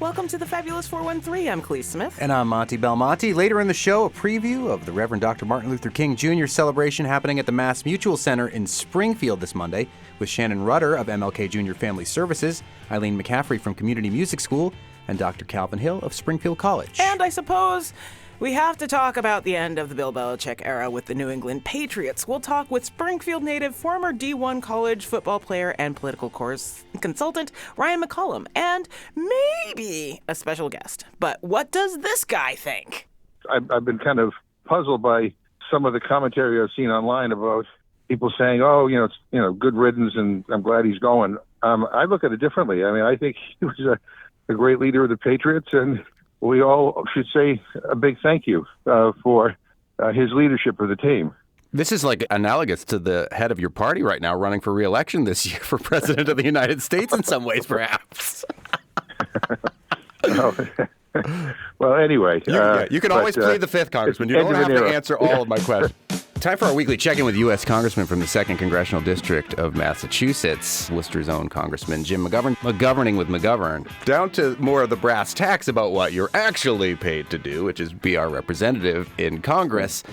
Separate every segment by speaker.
Speaker 1: Welcome to the Fabulous 413. I'm Clee Smith.
Speaker 2: And I'm Monty Belmonte. Later in the show, a preview of the Reverend Dr. Martin Luther King Jr. celebration happening at the Mass Mutual Center in Springfield this Monday with Shannon Rudder of MLK Jr. Family Services, Eileen McCaffrey from Community Music School, and Dr. Calvin Hill of Springfield College.
Speaker 1: And I suppose we have to talk about the end of the Bill Belichick era with the New England Patriots. We'll talk with Springfield native, former D1 college football player and political course consultant Ryan McCollum, and maybe a special guest. But what does this guy think?
Speaker 3: I've been kind of puzzled by some of the commentary I've seen online about people saying, it's good riddance and I'm glad he's going. I look at it differently. I mean, I think he was a great leader of the Patriots, and we all should say a big thank you for his leadership of the team.
Speaker 2: This is like analogous to the head of your party right now running for re-election this year for president of the United States in some ways, perhaps.
Speaker 3: Well, anyway.
Speaker 2: You can always plead the fifth, Congressman. You don't have to answer all of my questions. Time for our weekly check-in with U.S. Congressman from the 2nd Congressional District of Massachusetts, Worcester's own Congressman Jim McGovern. McGoverning with McGovern. Down to more of the brass tacks about what you're actually paid to do, which is be our representative in Congress.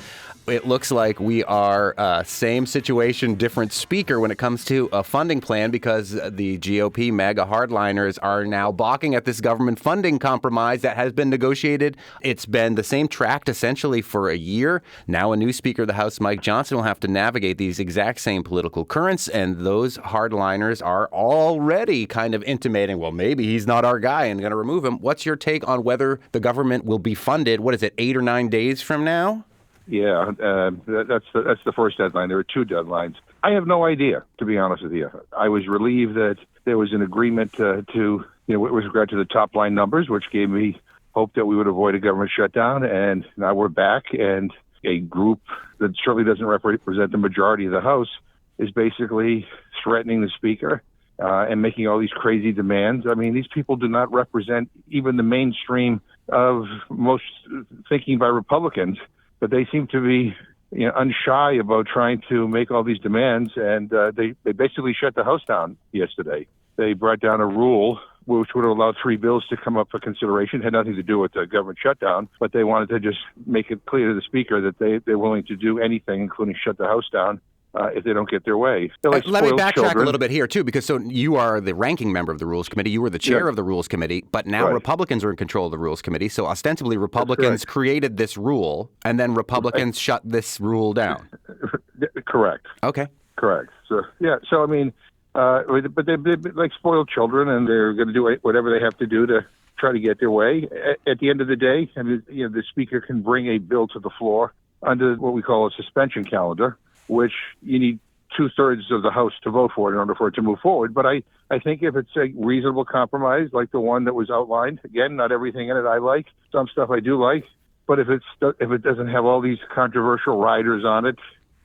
Speaker 2: It looks like we are same situation, different speaker when it comes to a funding plan, because the GOP MAGA hardliners are now balking at this government funding compromise that has been negotiated. It's been the same tract essentially for a year. Now a new Speaker of the House, Mike Johnson, will have to navigate these exact same political currents, and those hardliners are already kind of intimating, well, maybe he's not our guy and going to remove him. What's your take on whether the government will be funded, 8 or 9 days from now?
Speaker 3: Yeah, that's the first deadline. There are two deadlines. I have no idea, to be honest with you. I was relieved that there was an agreement with regard to the top line numbers, which gave me hope that we would avoid a government shutdown. And now we're back, and a group that certainly doesn't represent the majority of the House is basically threatening the Speaker and making all these crazy demands. I mean, these people do not represent even the mainstream of most thinking by Republicans. But they seem to be unshy about trying to make all these demands, and they basically shut the House down yesterday. They brought down a rule which would allow 3 bills to come up for consideration. It had nothing to do with the government shutdown, but they wanted to just make it clear to the Speaker that they're willing to do anything, including shut the House down, if they don't get their way.
Speaker 2: Let me backtrack a little bit here, too, because so you are the ranking member of the Rules Committee. You were the chair of the Rules Committee, but now Republicans are in control of the Rules Committee. So ostensibly, Republicans created this rule, and then Republicans shut this rule down.
Speaker 3: Correct.
Speaker 2: Okay.
Speaker 3: Correct. So, So, I mean, but they're like spoiled children, and they're going to do whatever they have to do to try to get their way. At the end of the day, the Speaker can bring a bill to the floor under what we call a suspension calendar, which you need 2/3 of the House to vote for in order for it to move forward. But I think if it's a reasonable compromise, like the one that was outlined, again, not everything in it I like. Some stuff I do like. But if it doesn't have all these controversial riders on it,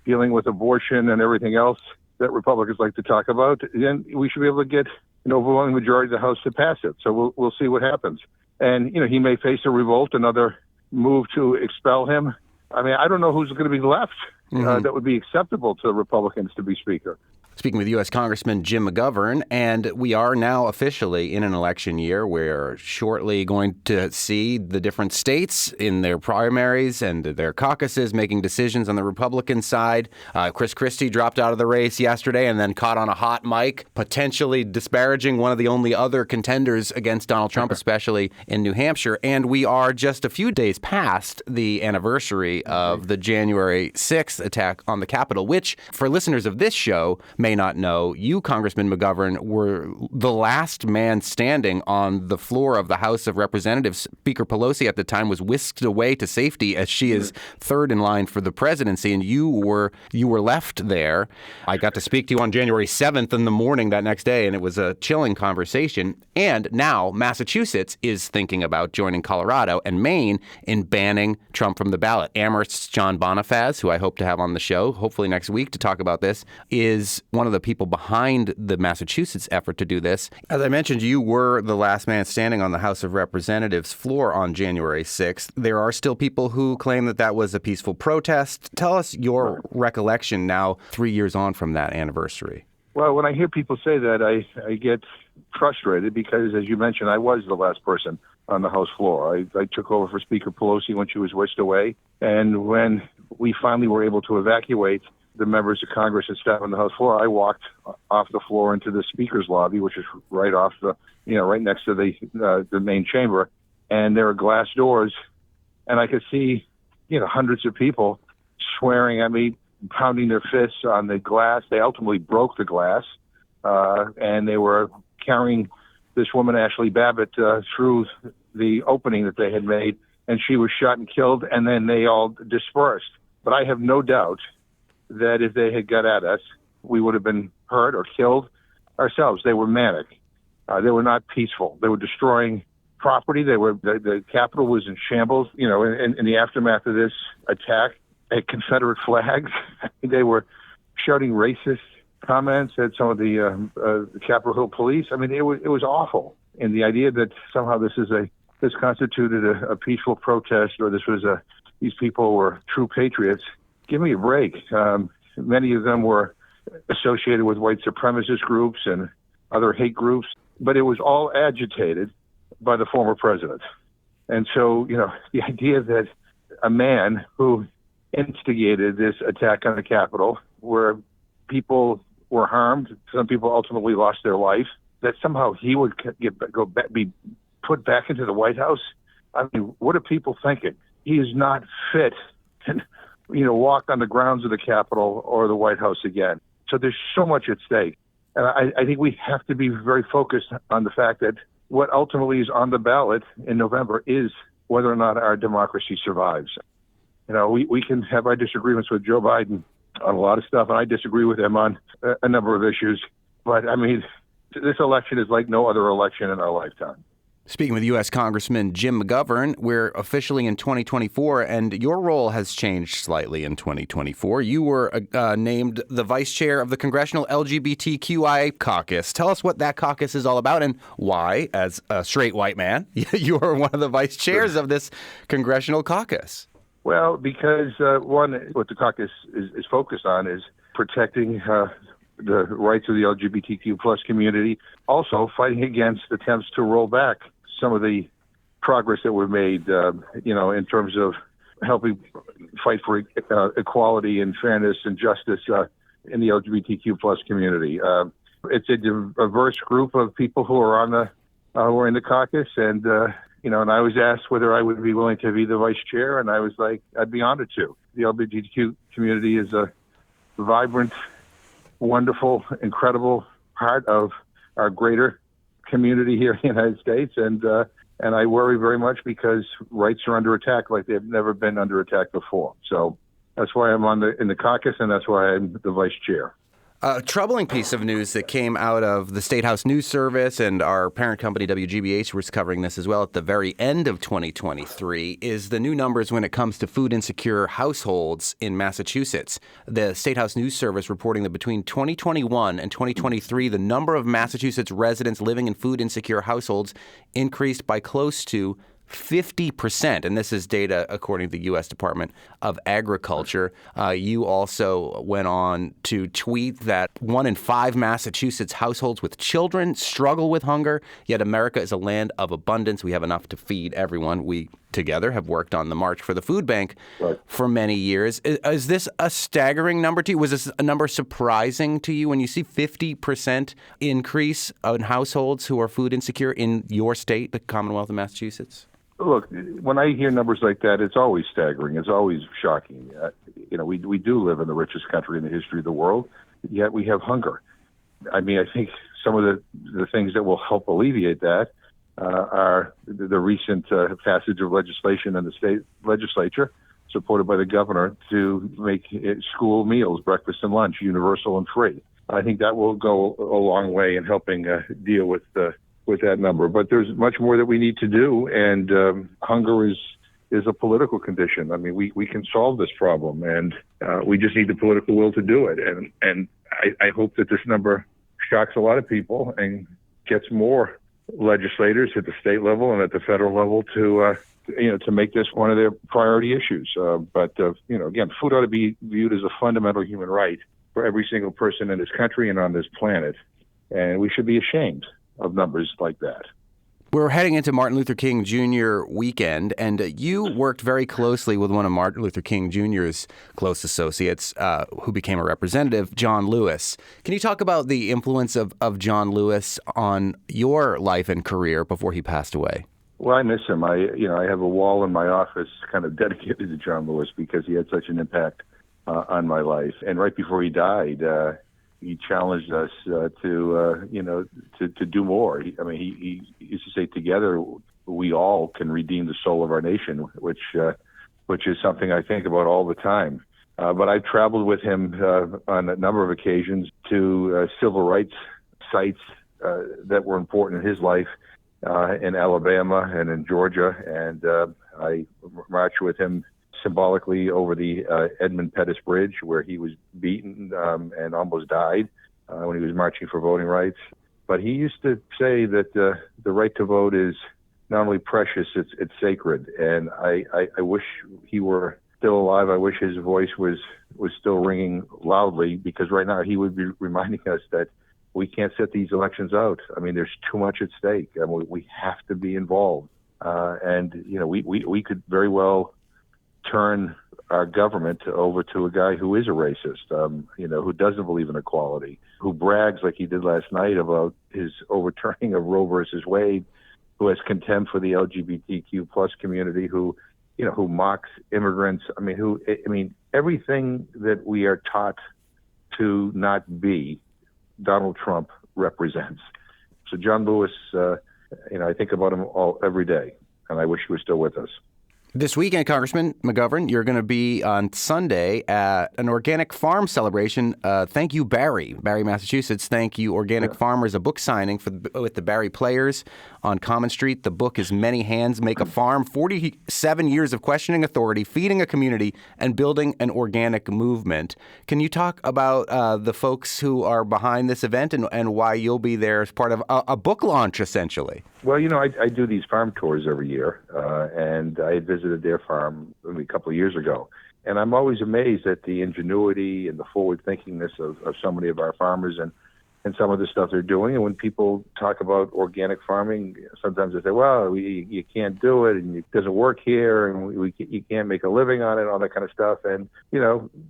Speaker 3: dealing with abortion and everything else that Republicans like to talk about, then we should be able to get an overwhelming majority of the House to pass it. So we'll see what happens. And, he may face a revolt, another move to expel him. I mean, I don't know who's going to be left that would be acceptable to Republicans to be Speaker.
Speaker 2: Speaking with U.S. Congressman Jim McGovern, and we are now officially in an election year. We're shortly going to see the different states in their primaries and their caucuses making decisions on the Republican side. Chris Christie dropped out of the race yesterday and then caught on a hot mic, potentially disparaging one of the only other contenders against Donald Trump, especially in New Hampshire. And we are just a few days past the anniversary of the January 6th attack on the Capitol, which, for listeners of this show, may not know, you, Congressman McGovern, were the last man standing on the floor of the House of Representatives. Speaker Pelosi at the time was whisked away to safety as she is third in line for the presidency, and you were left there. I got to speak to you on January 7th in the morning that next day, and it was a chilling conversation. And now Massachusetts is thinking about joining Colorado and Maine in banning Trump from the ballot. Amherst's John Bonifaz, who I hope to have on the show, hopefully next week to talk about this, is one of the people behind the Massachusetts effort to do this. As I mentioned, you were the last man standing on the House of Representatives floor on January 6th. There are still people who claim that that was a peaceful protest. Tell us your recollection now, 3 years on from that anniversary.
Speaker 3: Well, when I hear people say that, I get frustrated because, as you mentioned, I was the last person on the House floor. I took over for Speaker Pelosi when she was whisked away. And when we finally were able to evacuate the members of Congress and staff on the House floor, I walked off the floor into the Speaker's lobby, which is right off right next to the main chamber. And there are glass doors, and I could see, hundreds of people swearing at me, pounding their fists on the glass. They ultimately broke the glass, and they were carrying this woman, Ashley Babbitt, through the opening that they had made, and she was shot and killed, and then they all dispersed. But I have no doubt that if they had got at us, we would have been hurt or killed ourselves. They were manic. They were not peaceful. They were destroying property. The Capitol was in shambles. In the aftermath of this attack, Confederate flags. They were shouting racist comments at some of the Capitol Hill police. I mean, it was awful. And the idea that somehow this constituted a peaceful protest, or these people were true patriots. Give me a break. Many of them were associated with white supremacist groups and other hate groups, but it was all agitated by the former president. And so, the idea that a man who instigated this attack on the Capitol, where people were harmed, some people ultimately lost their life, that somehow he would be put back into the White House. I mean, what are people thinking? He is not fit to, walk on the grounds of the Capitol or the White House again. So there's so much at stake. And I think we have to be very focused on the fact that what ultimately is on the ballot in November is whether or not our democracy survives. We can have our disagreements with Joe Biden on a lot of stuff, and I disagree with him on a number of issues. But, I mean, this election is like no other election in our lifetime.
Speaker 2: Speaking with U.S. Congressman Jim McGovern, we're officially in 2024, and your role has changed slightly in 2024. You were named the vice chair of the Congressional LGBTQIA caucus. Tell us what that caucus is all about and why, as a straight white man, you are one of the vice chairs of this congressional caucus.
Speaker 3: Well, because, one, what the caucus is focused on is protecting the rights of the LGBTQ plus community, also fighting against attempts to roll back some of the progress that we've made, in terms of helping fight for equality and fairness and justice in the LGBTQ plus community. It's a diverse group of people who are who are in the caucus, and and I was asked whether I would be willing to be the vice chair, and I was like, I'd be honored to. The LGBTQ community is a vibrant, wonderful, incredible part of our greater community here in the United States, and I worry very much because rights are under attack like they've never been under attack before. So that's why I'm in the caucus, and that's why I'm the vice chair.
Speaker 2: A troubling piece of news that came out of the State House News Service, and our parent company WGBH was covering this as well at the very end of 2023, is the new numbers when it comes to food insecure households in Massachusetts. The State House News Service reporting that between 2021 and 2023, the number of Massachusetts residents living in food insecure households increased by close to 50%, and this is data according to the U.S. Department of Agriculture. You also went on to tweet that 1 in 5 Massachusetts households with children struggle with hunger, yet America is a land of abundance. We have enough to feed everyone. We together have worked on the March for the Food Bank for many years. Is this a staggering number to you? Was this a number surprising to you when you see 50% increase in households who are food insecure in your state, the Commonwealth of Massachusetts?
Speaker 3: Look, when I hear numbers like that, it's always staggering. It's always shocking. We do live in the richest country in the history of the world, yet we have hunger. I mean, I think some of the things that will help alleviate that are the recent passage of legislation in the state legislature, supported by the governor, to make school meals, breakfast and lunch, universal and free. I think that will go a long way in helping deal with that number. But there's much more that we need to do, and hunger is a political condition. I mean, we can solve this problem, and we just need the political will to do it. And I hope that this number shocks a lot of people and gets more legislators at the state level and at the federal level to make this one of their priority issues. But again, food ought to be viewed as a fundamental human right. for every single person in this country and on this planet. And we should be ashamed of numbers like that.
Speaker 2: We're heading into Martin Luther King Jr. weekend, and you worked very closely with one of Martin Luther King Jr.'s close associates, who became a representative, John Lewis. Can you talk about the influence of John Lewis on your life and career before he passed away?
Speaker 3: Well, I miss him. I have a wall in my office kind of dedicated to John Lewis because he had such an impact on my life. And right before he died, he challenged us to do more. He used to say, "Together, we all can redeem the soul of our nation," which is something I think about all the time. But I've traveled with him on a number of occasions to civil rights sites that were important in his life in Alabama and in Georgia, and I marched with him symbolically over the Edmund Pettus Bridge, where he was beaten and almost died when he was marching for voting rights. But he used to say that the right to vote is not only precious, it's sacred. And I wish he were still alive. I wish his voice was still ringing loudly, because right now he would be reminding us that we can't set these elections out. I mean, there's too much at stake. I mean, we have to be involved. And we could very well turn our government over to a guy who is a racist, who doesn't believe in equality, who brags like he did last night about his overturning of Roe versus Wade, who has contempt for the LGBTQ plus community, who mocks immigrants. I mean, everything that we are taught to not be, Donald Trump represents. So John Lewis, I think about him every day, and I wish he was still with us.
Speaker 2: This weekend, Congressman McGovern, you're going to be on Sunday at an organic farm celebration. Thank you, Barry, Massachusetts. Thank you, Organic Farmers, a book signing with the Barry Players on Common Street. The book is Many Hands Make a Farm, 47 years of questioning authority, feeding a community, and building an organic movement. Can you talk about the folks who are behind this event and why you'll be there as part of a book launch, essentially?
Speaker 3: Well, I do these farm tours every year, and I visited their farm a couple of years ago. And I'm always amazed at the ingenuity and the forward-thinkingness of so many of our farmers and some of the stuff they're doing. And when people talk about organic farming, sometimes they say, well, you can't do it, and it doesn't work here, and you can't make a living on it, and all that kind of stuff. And,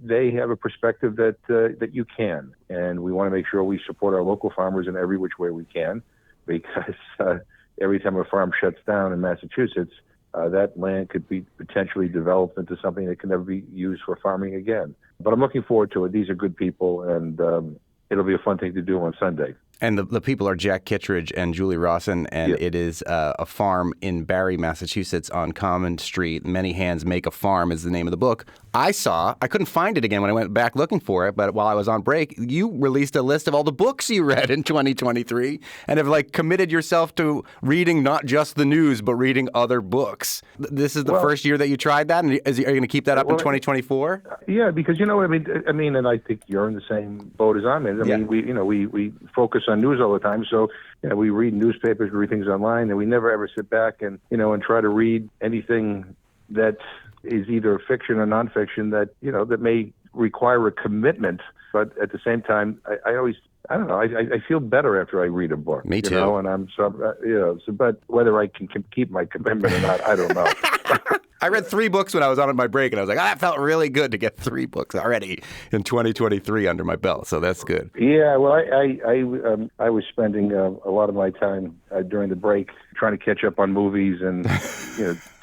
Speaker 3: they have a perspective that you can. And we want to make sure we support our local farmers in every which way we can, because every time a farm shuts down in Massachusetts, that land could be potentially developed into something that can never be used for farming again. But I'm looking forward to it. These are good people, and it'll be a fun thing to do on Sunday.
Speaker 2: And the people are Jack Kittredge and Julie Rawson, and It is a farm in Barry, Massachusetts on Common Street. Many Hands Make a Farm is the name of the book. I couldn't find it again when I went back looking for it, but while I was on break, you released a list of all the books you read in 2023 and have committed yourself to reading not just the news, but reading other books. This is the first year that you tried that, and are you going to keep that up in 2024?
Speaker 3: Yeah, because and I think you're in the same boat as I'm in. I mean, we focus on news all the time, so we read newspapers, we read things online, and we never ever sit back and try to read anything that is either fiction or nonfiction that may require a commitment. But at the same time, I feel better after I read a book.
Speaker 2: Me too.
Speaker 3: And I'm but whether I can keep my commitment or not, I don't know.
Speaker 2: I read 3 books when I was on my break, and I was like, that felt really good to get 3 books already in 2023 under my belt. So that's good.
Speaker 3: Yeah, well, I was spending a lot of my time during the break trying to catch up on movies and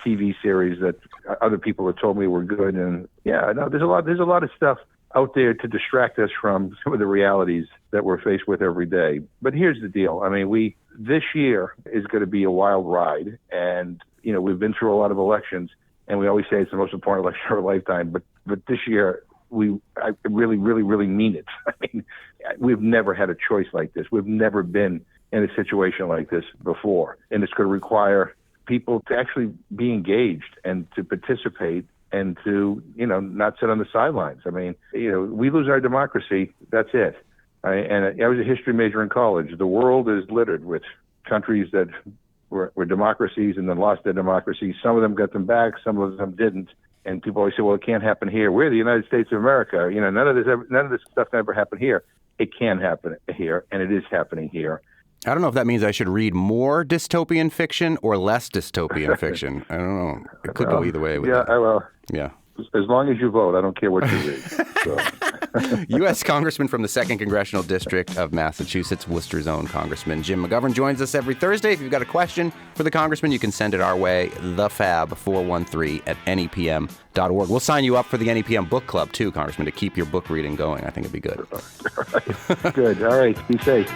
Speaker 3: TV series that other people had told me were good. And there's a lot of stuff out there to distract us from some of the realities that we're faced with every day. But here's the deal. I mean, this year is going to be a wild ride, and we've been through a lot of elections. And we always say it's the most important election of our lifetime, but this year I really, really, really mean it. I mean, we've never had a choice like this. We've never been in a situation like this before, and it's going to require people to actually be engaged and to participate and to not sit on the sidelines. I mean, we lose our democracy, that's it. And I was a history major in college. The world is littered with countries that were democracies and then lost their democracy. Some of them got them back, some of them didn't. And people always say, well, it can't happen here. We're the United States of America. None of this stuff can ever happen here. It can happen here, and it is happening here.
Speaker 2: I don't know if that means I should read more dystopian fiction or less dystopian fiction. I don't know. It could go either way with that. Yeah.
Speaker 3: As long as you vote, I don't care what you read. So.
Speaker 2: U.S. Congressman from the 2nd Congressional District of Massachusetts, Worcester's own Congressman Jim McGovern joins us every Thursday. If you've got a question for the Congressman, you can send it our way, thefab413@nepm.org. We'll sign you up for the NEPM Book Club, too, Congressman, to keep your book reading going. I think it'd be good.
Speaker 3: Good. All right. Be safe.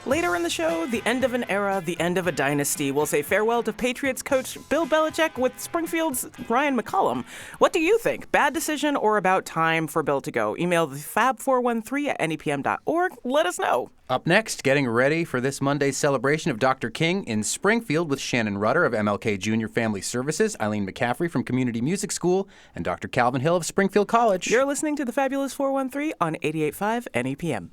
Speaker 1: Later in the show, the end of an era, the end of a dynasty. We'll say farewell to Patriots coach Bill Belichick with Springfield's Ryan McCollum. What do you think? Bad decision or about time for Bill to go? Email the fab413@nepm.org. Let us know.
Speaker 2: Up next, getting ready for this Monday's celebration of Dr. King in Springfield with Shannon Rudder of MLK Junior Family Services, Eileen McCaffrey from Community Music School, and Dr. Calvin Hill of Springfield College.
Speaker 1: You're listening to the Fabulous 413 on 88.5 NEPM.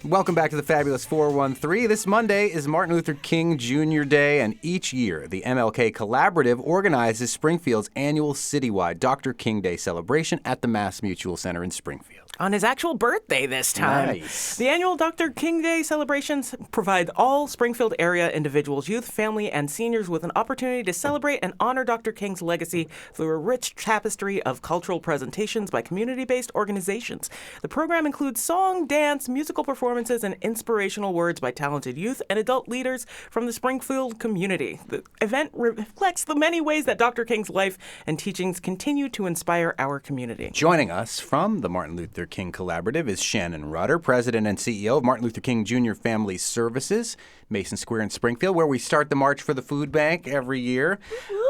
Speaker 2: Welcome back to the Fabulous 413. This Monday is Martin Luther King Jr. Day, and each year the MLK Collaborative organizes Springfield's annual citywide Dr. King Day celebration at the Mass Mutual Center in Springfield.
Speaker 1: On his actual birthday this time.
Speaker 2: Nice.
Speaker 1: The annual Dr. King Day celebrations provide all Springfield area individuals, youth, family, and seniors with an opportunity to celebrate and honor Dr. King's legacy through a rich tapestry of cultural presentations by community-based organizations. The program includes song, dance, musical performances, and inspirational words by talented youth and adult leaders from the Springfield community. The event reflects the many ways that Dr. King's life and teachings continue to inspire our community.
Speaker 2: Joining us from the Martin Luther King Collaborative is Shannon Rudder, President and CEO of Martin Luther King Jr. Family Services, Mason Square in Springfield, where we start the March for the Food Bank every year.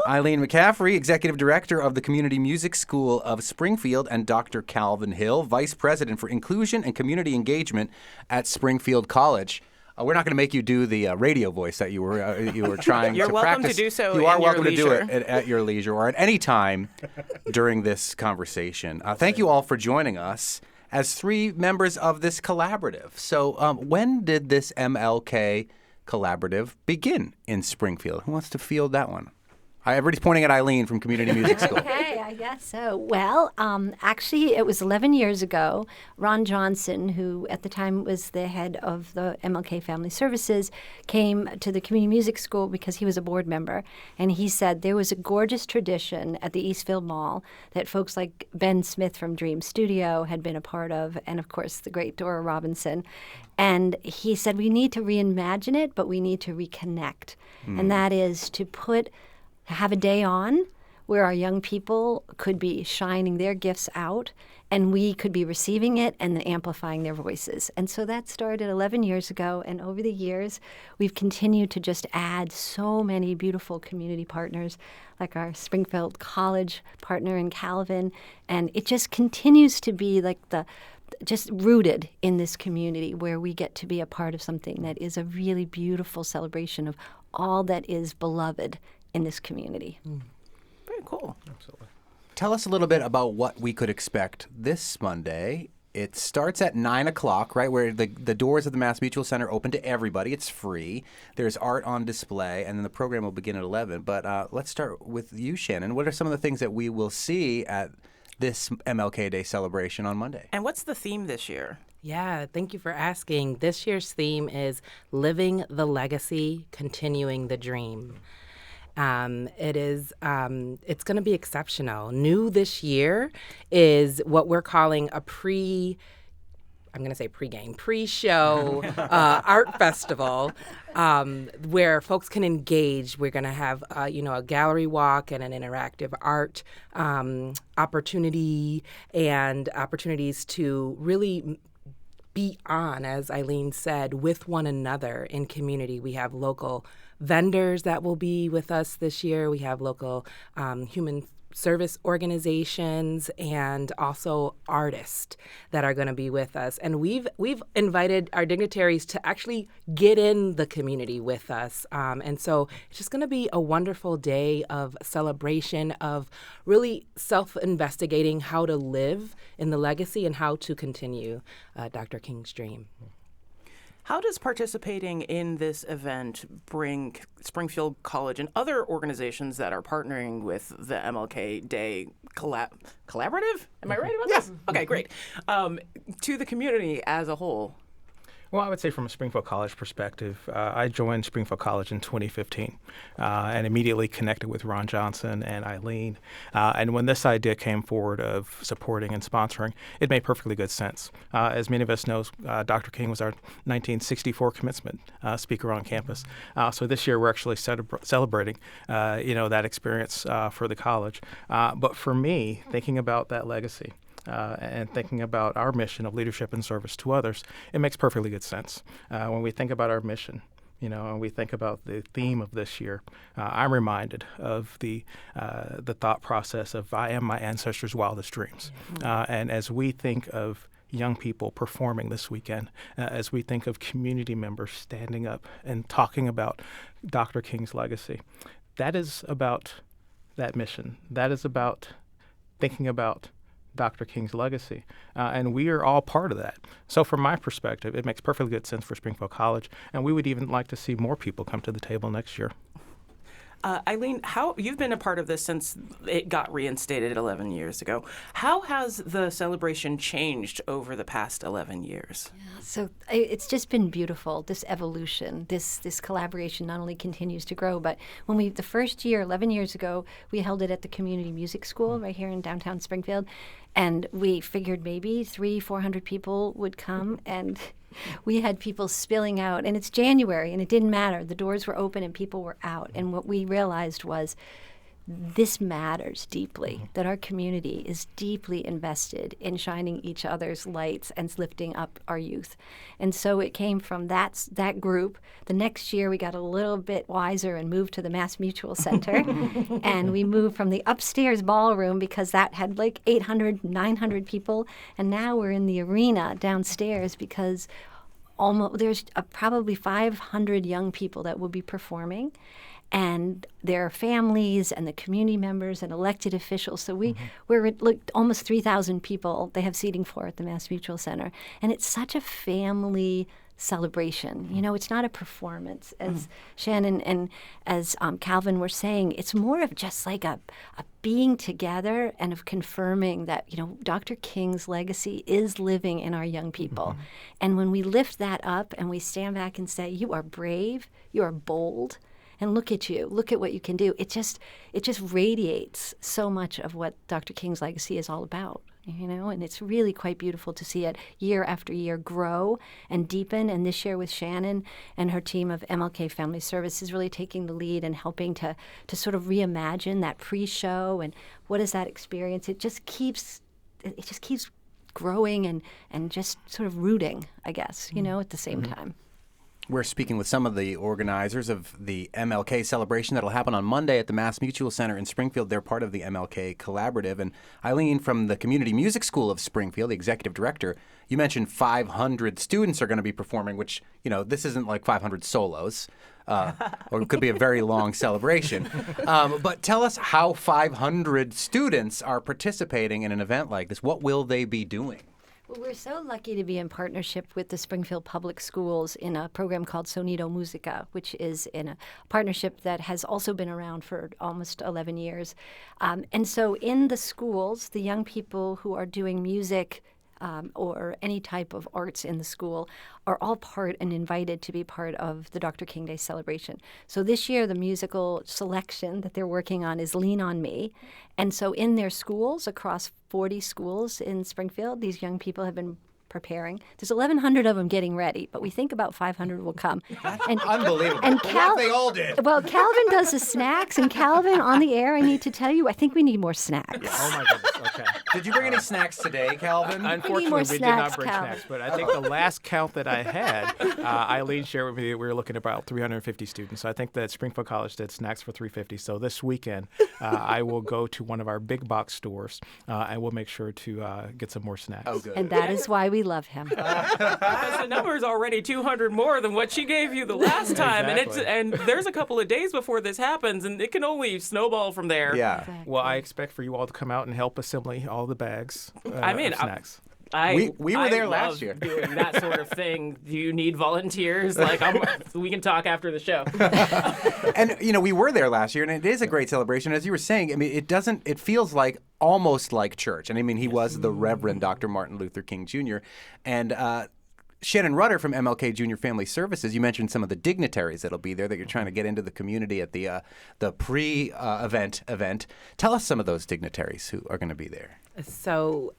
Speaker 2: Eileen McCaffrey, Executive Director of the Community Music School of Springfield, and Dr. Calvin Hill, Vice President for Inclusion and Community Engagement at Springfield College. We're not going to make you do the radio voice that you were trying
Speaker 1: You're
Speaker 2: to
Speaker 1: welcome
Speaker 2: practice.
Speaker 1: to do so.
Speaker 2: You are
Speaker 1: in
Speaker 2: welcome
Speaker 1: your
Speaker 2: to do
Speaker 1: leisure.
Speaker 2: it at your leisure or at any time during this conversation. Thank you all for joining us as three members of this collaborative. So when did this MLK collaborative begin in Springfield? Who wants to field that one? Everybody's pointing at Eileen from Community Music School.
Speaker 4: Okay, I guess so. Well, actually, it was 11 years ago. Ron Johnson, who at the time was the head of the MLK Family Services, came to the Community Music School because he was a board member. And he said there was a gorgeous tradition at the Eastfield Mall that folks like Ben Smith from Dream Studio had been a part of, and of course, the great Dora Robinson. And he said, we need to reimagine it, but we need to reconnect. And that is to have a day on where our young people could be shining their gifts out and we could be receiving it and amplifying their voices. And so that started 11 years ago, and over the years we've continued to just add so many beautiful community partners like our Springfield College partner in Calvin, and it just continues to be like just rooted in this community where we get to be a part of something that is a really beautiful celebration of all that is beloved in this community.
Speaker 1: Very cool.
Speaker 2: Absolutely. Tell us a little bit about what we could expect this Monday. It starts at 9 o'clock, right, where the doors of the Mass Mutual Center open to everybody. It's free. There's art on display, and then the program will begin at 11. But let's start with you, Shannon. What are some of the things that we will see at this MLK Day celebration on Monday?
Speaker 1: And what's the theme this year?
Speaker 5: Yeah, thank you for asking. This year's theme is Living the Legacy, Continuing the Dream. It's going to be exceptional. New this year is what we're calling a pre-show art festival where folks can engage. We're going to have, a gallery walk and an interactive art opportunity and opportunities to really be on, as Eileen said, with one another in community. We have local vendors that will be with us this year. We have local human service organizations and also artists that are going to be with us. And we've invited our dignitaries to actually get in the community with us. And so it's just going to be a wonderful day of celebration, of really self-investigating how to live in the legacy and how to continue Dr. King's dream.
Speaker 1: How does participating in this event bring Springfield College and other organizations that are partnering with the MLK Day collaborative? Am I right about this? Okay, great. To the community as a whole?
Speaker 6: Well, I would say from a Springfield College perspective, I joined Springfield College in 2015 and immediately connected with Ron Johnson and Eileen. And when this idea came forward of supporting and sponsoring, it made perfectly good sense. As many of us know, Dr. King was our 1964 commencement speaker on campus. So this year we're actually celebrating, that experience for the college. But for me, thinking about that legacy, and thinking about our mission of leadership and service to others, it makes perfectly good sense. When we think about our mission, and we think about the theme of this year, I'm reminded of the thought process of I am my ancestors' wildest dreams. And as we think of young people performing this weekend, as we think of community members standing up and talking about Dr. King's legacy, that is about that mission. That is about thinking about Dr. King's legacy. And we are all part of that. So from my perspective, it makes perfectly good sense for Springfield College, and we would even like to see more people come to the table next year.
Speaker 1: Eileen, you've been a part of this since it got reinstated 11 years ago. How has the celebration changed over the past 11 years?
Speaker 4: So it's just been beautiful, this evolution, this collaboration not only continues to grow, but when the first year, 11 years ago, we held it at the Community Music School right here in downtown Springfield, and we figured maybe 300-400 people would come, and we had people spilling out, and it's January, and it didn't matter. The doors were open and people were out, and what we realized was this matters deeply, that our community is deeply invested in shining each other's lights and lifting up our youth. And so it came from that group. The next year we got a little bit wiser and moved to the Mass Mutual Center. And we moved from the upstairs ballroom because that had like 800, 900 people. And now we're in the arena downstairs because there's probably 500 young people that will be performing, and their families and the community members and elected officials. So we're at almost 3,000 people they have seating for at the Mass Mutual Center. And it's such a family celebration. It's not a performance, as Shannon and as Calvin were saying. It's more of just like a being together and of confirming that, Dr. King's legacy is living in our young people. And when we lift that up and we stand back and say, you are brave, you are bold, and look at you, look at what you can do. It just radiates so much of what Dr. King's legacy is all about, and it's really quite beautiful to see it year after year grow and deepen. And this year with Shannon and her team of MLK Family Services really taking the lead and helping to sort of reimagine that pre-show and what is that experience. It just keeps growing and just sort of rooting, I guess, at the same time.
Speaker 2: We're speaking with some of the organizers of the MLK celebration that'll happen on Monday at the Mass Mutual Center in Springfield. They're part of the MLK Collaborative. And Eileen, from the Community Music School of Springfield, the executive director, you mentioned 500 students are going to be performing, which, this isn't like 500 solos. Or it could be a very long celebration. But tell us how 500 students are participating in an event like this. What will they be doing?
Speaker 4: Well, we're so lucky to be in partnership with the Springfield Public Schools in a program called Sonido Musica, which is in a partnership that has also been around for almost 11 years. And so in the schools, the young people who are doing music or any type of arts in the school are all part and invited to be part of the Dr. King Day celebration. So this year, the musical selection that they're working on is Lean on Me. And so in their schools, across 40 schools in Springfield, these young people have been preparing. There's 1,100 of them getting ready, but we think about 500 will come.
Speaker 2: And, unbelievable.
Speaker 4: And
Speaker 2: they all did.
Speaker 4: Well, Calvin does the snacks, and Calvin, on the air, I need to tell you, I think we need more snacks.
Speaker 6: Yeah. Oh, my goodness. Okay.
Speaker 2: Did you bring any snacks today, Calvin?
Speaker 6: Unfortunately, we did not bring
Speaker 4: Calvin.
Speaker 6: snacks, but I think the last count that I had, Eileen shared with me that we were looking at about 350 students. So I think that Springfield College did snacks for 350. So this weekend, I will go to one of our big box stores, and we'll make sure to get some more snacks.
Speaker 2: Oh, good.
Speaker 4: And that is why we love him.
Speaker 1: Because the number is already 200 more than what she gave you the last time.
Speaker 6: Exactly.
Speaker 1: And there's a couple of days before this happens, and it can only snowball from there.
Speaker 2: Yeah.
Speaker 4: Exactly.
Speaker 6: Well, I expect for you all to come out and help assembly all the bags of snacks.
Speaker 2: We were there last
Speaker 1: love
Speaker 2: year.
Speaker 1: doing that sort of thing. Do you need volunteers? Like, we can talk after the show.
Speaker 2: And we were there last year, and it is a great celebration. As you were saying, I mean, it feels like almost like church. And I mean, he was the Reverend Dr. Martin Luther King Jr. And Shannon Rudder from MLK Junior Family Services, you mentioned some of the dignitaries that'll be there that you're trying to get into the community at the pre-event. Tell us some of those dignitaries who are going to be there.
Speaker 5: So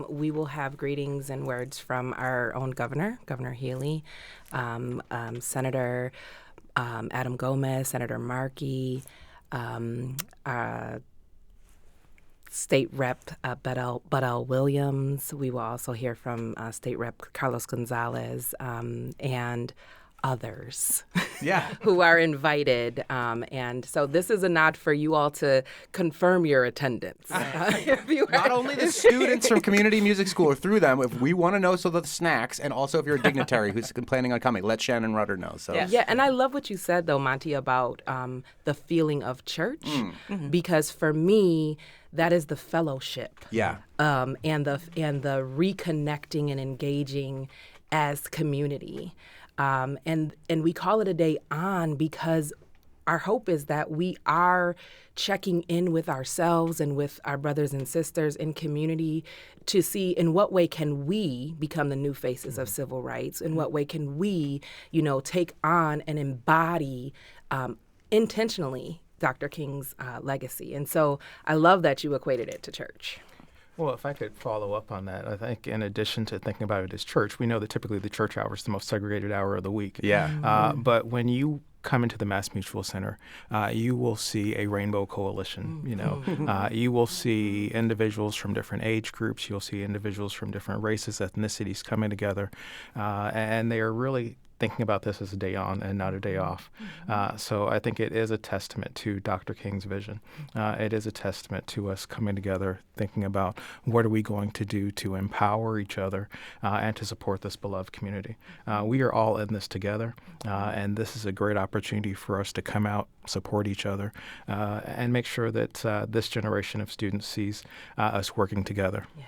Speaker 5: we will have greetings and words from our own governor, Governor Healy, Senator Adam Gomez, Senator Markey, State Rep Budell Williams. We will also hear from State Rep Carlos Gonzalez and others who are invited. And so this is a nod for you all to confirm your attendance.
Speaker 2: Not only the students from Community Music School or through them, if we want to know the snacks, and also if you're a dignitary who's planning on coming, let Shannon Rudder know. So.
Speaker 5: Yeah, and I love what you said, though, Monty, about the feeling of church, because for me, that is the fellowship.
Speaker 2: Yeah.
Speaker 5: And the reconnecting and engaging as community. And we call it a day on because our hope is that we are checking in with ourselves and with our brothers and sisters in community to see in what way can we become the new faces of civil rights, in what way can we, take on and embody intentionally Dr. King's legacy. And so I love that you equated it to church.
Speaker 6: Well, if I could follow up on that, I think in addition to thinking about it as church, we know that typically the church hour is the most segregated hour of the week.
Speaker 2: Yeah.
Speaker 6: But when you come into the Mass Mutual Center, you will see a rainbow coalition. You will see individuals from different age groups. You'll see individuals from different races, ethnicities coming together, and they are really thinking about this as a day on and not a day off. So I think it is a testament to Dr. King's vision. It is a testament to us coming together, thinking about what are we going to do to empower each other and to support this beloved community. We are all in this together, and this is a great opportunity for us to come out, support each other, and make sure that this generation of students sees us working together.
Speaker 5: Yes.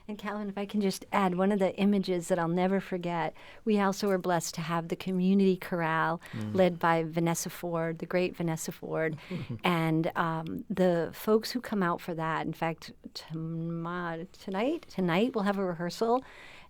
Speaker 4: And Calvin, if I can just add one of the images that I'll never forget, we also were blessed to have the community chorale led by Vanessa Ford, the great Vanessa Ford, and the folks who come out for that. In fact, tonight we'll have a rehearsal.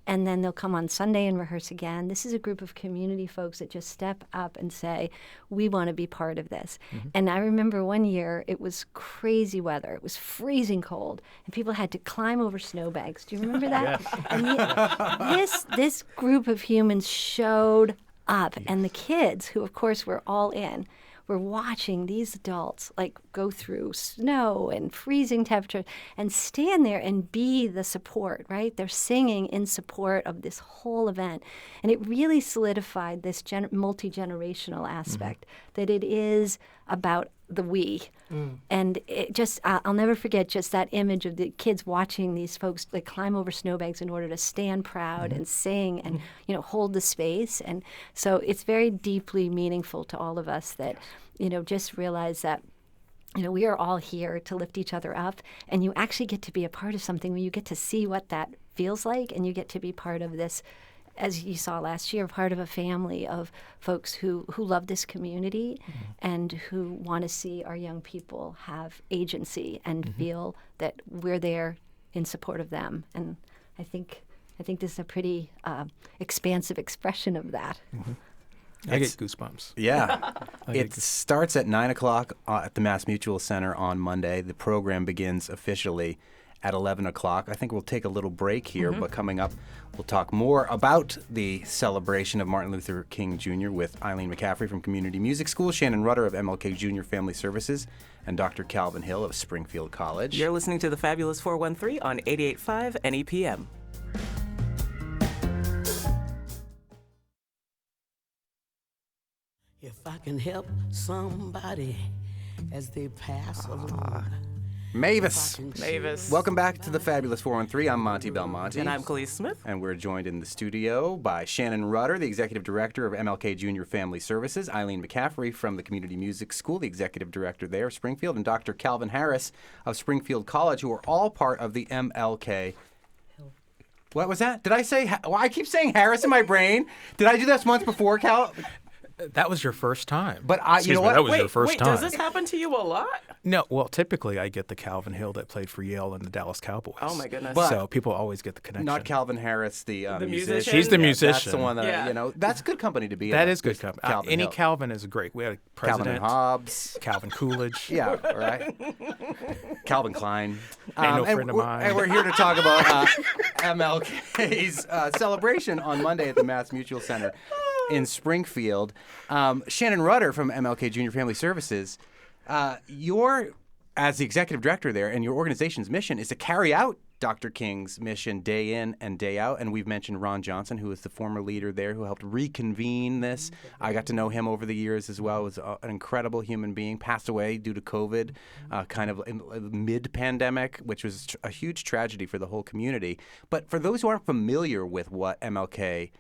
Speaker 4: And then they'll come on Sunday and rehearse again. This is a group of community folks that just step up and say, we want to be part of this. And I remember one year it was crazy weather. It was freezing cold. And people had to climb over snowbanks. Do you remember that? And this group of humans showed up. And the kids, who of course were all in, were watching these adults go through snow and freezing temperatures and stand there and be the support, right? They're singing in support of this whole event. And it really solidified this multi-generational aspect, that it is about the we. And it just, I'll never forget just that image of the kids watching these folks climb over snowbanks in order to stand proud and sing and, hold the space. And so it's very deeply meaningful to all of us that, just realize that, we are all here to lift each other up, and you actually get to be a part of something where you get to see what that feels like, and you get to be part of this, as you saw last year, part of a family of folks who love this community and who want to see our young people have agency and feel that we're there in support of them. And I think this is a pretty expansive expression of that.
Speaker 6: I get goosebumps.
Speaker 2: Yeah. It starts at 9 o'clock at the Mass Mutual Center on Monday. The program begins officially at 11 o'clock. I think we'll take a little break here, but coming up, we'll talk more about the celebration of Martin Luther King Jr. with Eileen McCaffrey from Community Music School, Shannon Rudder of MLK Junior Family Services, and Dr. Calvin Hill of Springfield College.
Speaker 1: You're listening to the Fabulous 413 on 88.5 NEPM.
Speaker 7: If I can help somebody as they pass along.
Speaker 2: Mavis. Welcome back to the Fabulous 413. I'm Monty Belmonte.
Speaker 1: And I'm Khalees Smith.
Speaker 2: And we're joined in the studio by Shannon Rudder, the Executive Director of MLK Junior Family Services, Eileen McCaffrey from the Community Music School, the Executive Director there of Springfield, and Dr. Calvin Harris of Springfield College, who are all part of the MLK What was that? Did I say? Well, I keep saying Harris in my brain. Did I do this once before, Cal?
Speaker 6: That was your first time.
Speaker 2: But you know
Speaker 6: me,
Speaker 2: what?
Speaker 6: that was your first time.
Speaker 1: Does this happen to you a lot?
Speaker 6: No, well, typically I get the Calvin Hill that played for Yale and the Dallas Cowboys.
Speaker 1: Oh my goodness!
Speaker 6: So people always get the connection.
Speaker 2: Not Calvin Harris, the
Speaker 1: musician?
Speaker 6: He's the
Speaker 2: Yeah,
Speaker 6: musician.
Speaker 2: That's the one that that's good company to be in.
Speaker 6: That is good company.
Speaker 2: Calvin
Speaker 6: Any
Speaker 2: Hill.
Speaker 6: Calvin is great. We had a president,
Speaker 2: Calvin and Hobbes.
Speaker 6: Calvin Coolidge.
Speaker 2: Yeah, right. Calvin Klein.
Speaker 6: Ain't no
Speaker 2: and
Speaker 6: friend of
Speaker 2: we're-
Speaker 6: mine.
Speaker 2: And we're here to talk about MLK's celebration on Monday at the Mass Mutual Center in Springfield. Shannon Rudder from MLK Junior Family Services, you're, as the executive director there, and your organization's mission is to carry out Dr. King's mission day in and day out. And we've mentioned Ron Johnson, who is the former leader there, who helped reconvene this. I got to know him over the years as well. He was an incredible human being, passed away due to COVID, kind of mid-pandemic, which was a huge tragedy for the whole community. But for those who aren't familiar with what MLK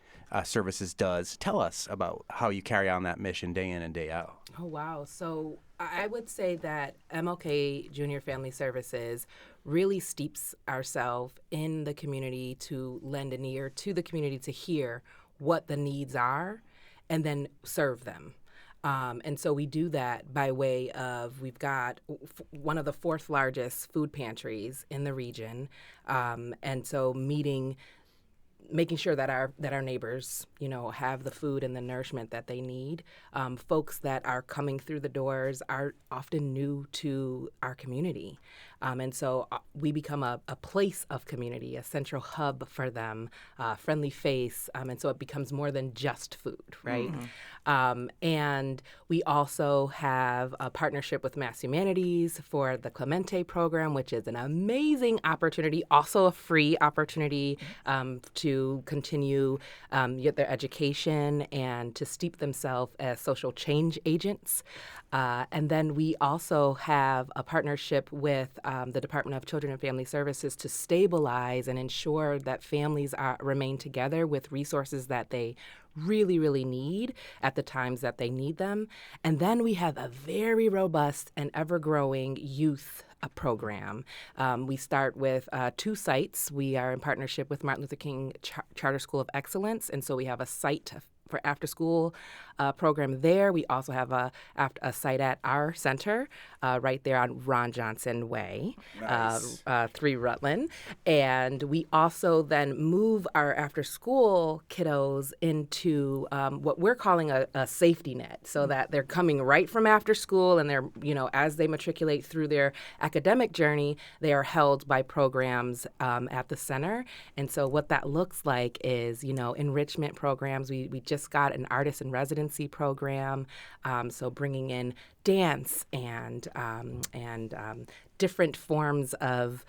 Speaker 2: Services does, tell us about how you carry on that mission day in and day out.
Speaker 5: Oh, wow. So I would say that MLK Junior Family Services really steeps ourselves in the community to lend an ear to the community to hear what the needs are and then serve them. And so we do that by way of, we've got one of the fourth largest food pantries in the region. And so making sure that our neighbors, have the food and the nourishment that they need. Folks that are coming through the doors are often new to our community. And so we become a place of community, a central hub for them, friendly face. And so it becomes more than just food, right? And we also have a partnership with Mass Humanities for the Clemente program, which is an amazing opportunity, also a free opportunity to continue get their education and to steep themselves as social change agents. And then we also have a partnership with the Department of Children and Family Services to stabilize and ensure that families remain together with resources that they really, really need at the times that they need them. And then we have a very robust and ever-growing youth program. We start with 2 sites. We are in partnership with Martin Luther King Charter School of Excellence, and so we have a site for after-school program there. We also have a site at our center right there on Ron Johnson Way,
Speaker 2: Nice.
Speaker 5: 3 Rutland. And we also then move our after-school kiddos into what we're calling a safety net, so that they're coming right from after school and they're, as they matriculate through their academic journey, they are held by programs at the center. And so what that looks like is, enrichment programs. We just got an artist in residency program, so bringing in dance and different forms of